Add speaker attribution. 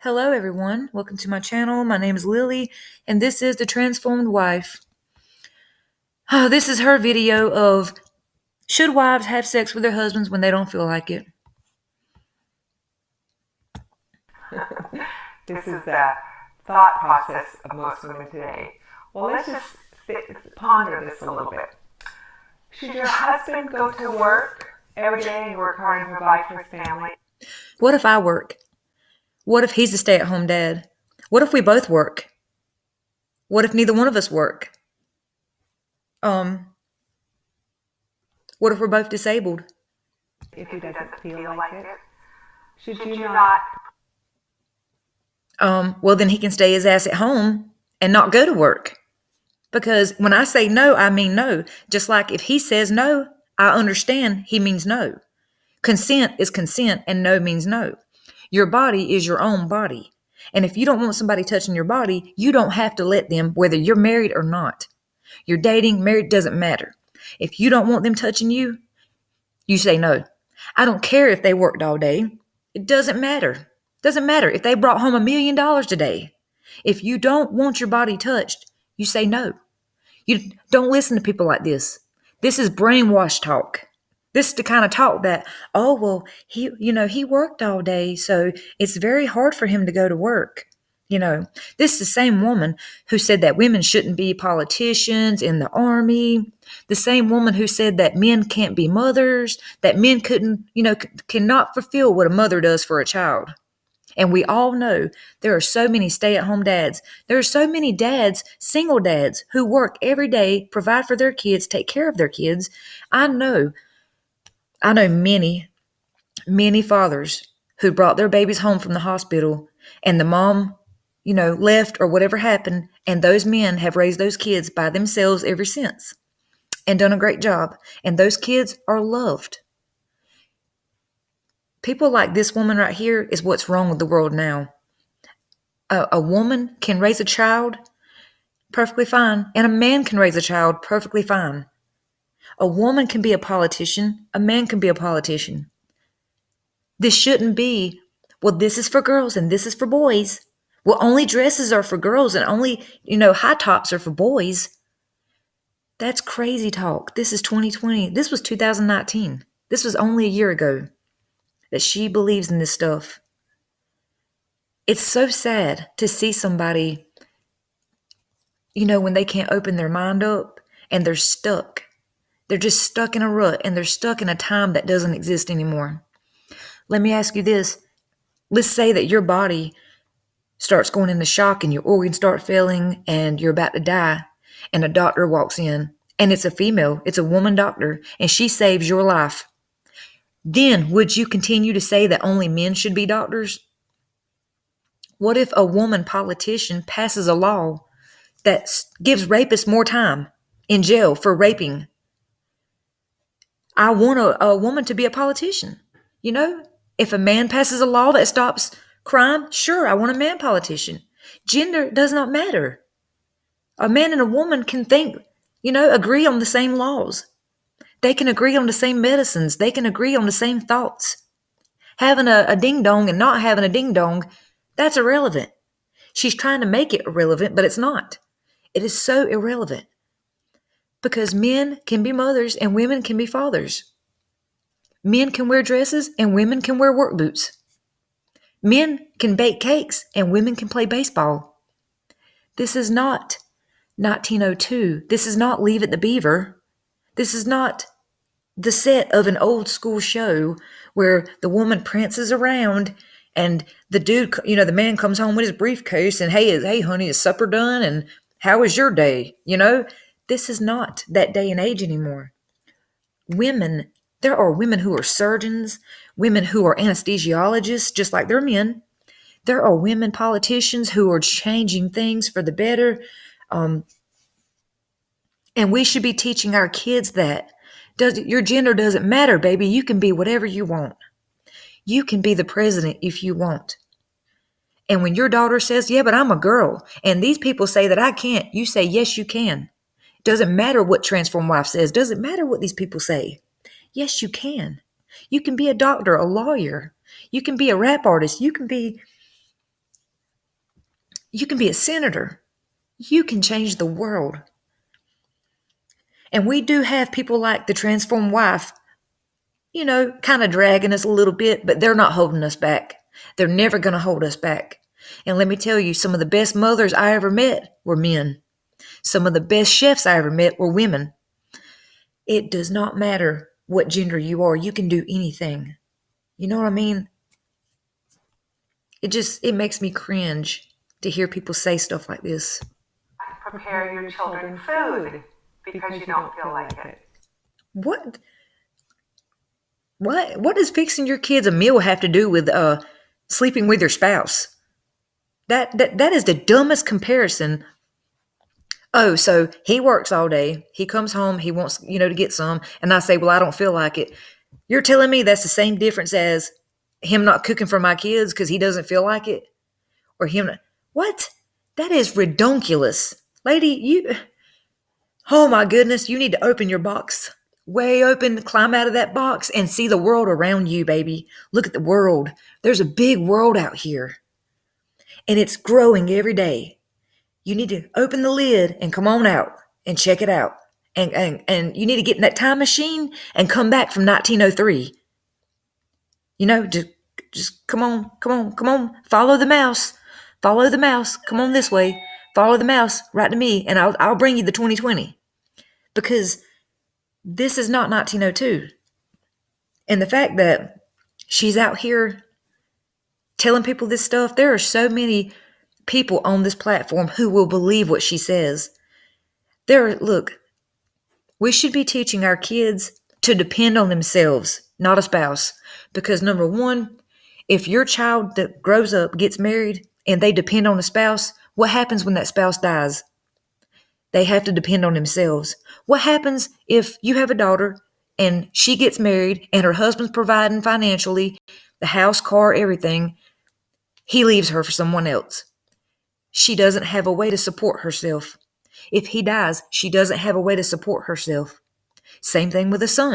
Speaker 1: Hello, everyone. Welcome to my channel. My name is Lily, and this is The Transformed Wife. This is her video of should wives have sex with their husbands when they don't feel like it?
Speaker 2: This is the thought process of most women today. Well, let's just ponder this a little bit. Should your husband go to work every day and work hard and provide for his family?
Speaker 1: What if I work? What if he's a stay-at-home dad? What if we both work? What if neither one of us work? What if we're both disabled?
Speaker 2: If he doesn't feel like it, should you not?
Speaker 1: Well, then he can stay his ass at home and not go to work. Because when I say no, I mean no. Just like if he says no, I understand he means no. Consent is consent and no means no. Your body is your own body. And if you don't want somebody touching your body, you don't have to let them, whether you're married or not. You're dating, married, doesn't matter. If you don't want them touching you, you say no. I don't care if they worked all day. It doesn't matter. Doesn't matter if they brought home $1 million today. If you don't want your body touched, you say no. You don't listen to people like this. This is brainwash talk. This is the kind of talk that, oh, well, he worked all day, so it's very hard for him to go to work. This is the same woman who said that women shouldn't be politicians in the army. The same woman who said that men can't be mothers, that men cannot fulfill what a mother does for a child. And we all know there are so many stay-at-home dads. There are so many dads, single dads, who work every day, provide for their kids, take care of their kids. I know many, many fathers who brought their babies home from the hospital and the mom, left or whatever happened, and those men have raised those kids by themselves ever since and done a great job. And those kids are loved. People like this woman right here is what's wrong with the world now. A woman can raise a child perfectly fine, and a man can raise a child perfectly fine. A woman can be a politician, a man can be a politician. This shouldn't be, well, this is for girls and this is for boys. Well, only dresses are for girls and only, high tops are for boys. That's crazy talk. This is 2020. This was 2019. This was only a year ago that she believes in this stuff. It's so sad to see somebody, when they can't open their mind up and they're stuck. They're just stuck in a rut and they're stuck in a time that doesn't exist anymore. Let me ask you this. Let's say that your body starts going into shock and your organs start failing and you're about to die, and a doctor walks in, and it's a female, it's a woman doctor, and she saves your life. Then would you continue to say that only men should be doctors? What if a woman politician passes a law that gives rapists more time in jail for raping? I want a woman to be a politician. If a man passes a law that stops crime, sure, I want a man politician. Gender does not matter. A man and a woman can agree on the same laws. They can agree on the same medicines. They can agree on the same thoughts. Having a ding-dong and not having a ding-dong, that's irrelevant. She's trying to make it irrelevant, but it's not. It is so irrelevant. Because men can be mothers and women can be fathers. Men can wear dresses and women can wear work boots. Men can bake cakes and women can play baseball. This is not 1902. This is not Leave It to Beaver. This is not the set of an old school show where the woman prances around and the dude, the man comes home with his briefcase and, hey, honey, is supper done? And how was your day? This is not that day and age anymore. There are women who are surgeons, women who are anesthesiologists, just like they're men. There are women politicians who are changing things for the better. And we should be teaching our kids that your gender doesn't matter, baby. You can be whatever you want. You can be the president if you want. And when your daughter says, yeah, but I'm a girl, and these people say that I can't, you say, yes, you can. Doesn't matter what Transform Wife says. Doesn't matter what these people say. Yes, you can. You can be a doctor, a lawyer. You can be a rap artist. You can be You can be a senator. You can change the world. And we do have people like the transformed wife, kind of dragging us a little bit, but they're not holding us back. They're never going to hold us back. And let me tell you, some of the best mothers I ever met were men. Some of the best chefs I ever met were women. It does not matter what gender you are. You can do anything. You know what I mean? It makes me cringe to hear people say stuff like this.
Speaker 2: Prepare your children food because you don't feel like it.
Speaker 1: What? What does fixing your kids a meal have to do with sleeping with your spouse? That is the dumbest comparison. Oh, so he works all day. He comes home. He wants, to get some. And I say, well, I don't feel like it. You're telling me that's the same difference as him not cooking for my kids because he doesn't feel like it? Or him. What? That is redonkulous. Lady, oh my goodness, you need to open your box. Way open, climb out of that box and see the world around you, baby. Look at the world. There's a big world out here. And it's growing every day. You need to open the lid and come on out and check it out. And you need to get in that time machine and come back from 1903. Just come on. Follow the mouse. Come on this way. Follow the mouse right to me, and I'll bring you the 2020. Because this is not 1902. And the fact that she's out here telling people this stuff, there are so many people on this platform who will believe what she says. Look, we should be teaching our kids to depend on themselves, not a spouse. Because number one, if your child that grows up gets married and they depend on a spouse, what happens when that spouse dies? They have to depend on themselves. What happens if you have a daughter and she gets married and her husband's providing financially, the house, car, everything? He leaves her for someone else. She doesn't have a way to support herself. If he dies, she doesn't have a way to support herself. Same thing with a son.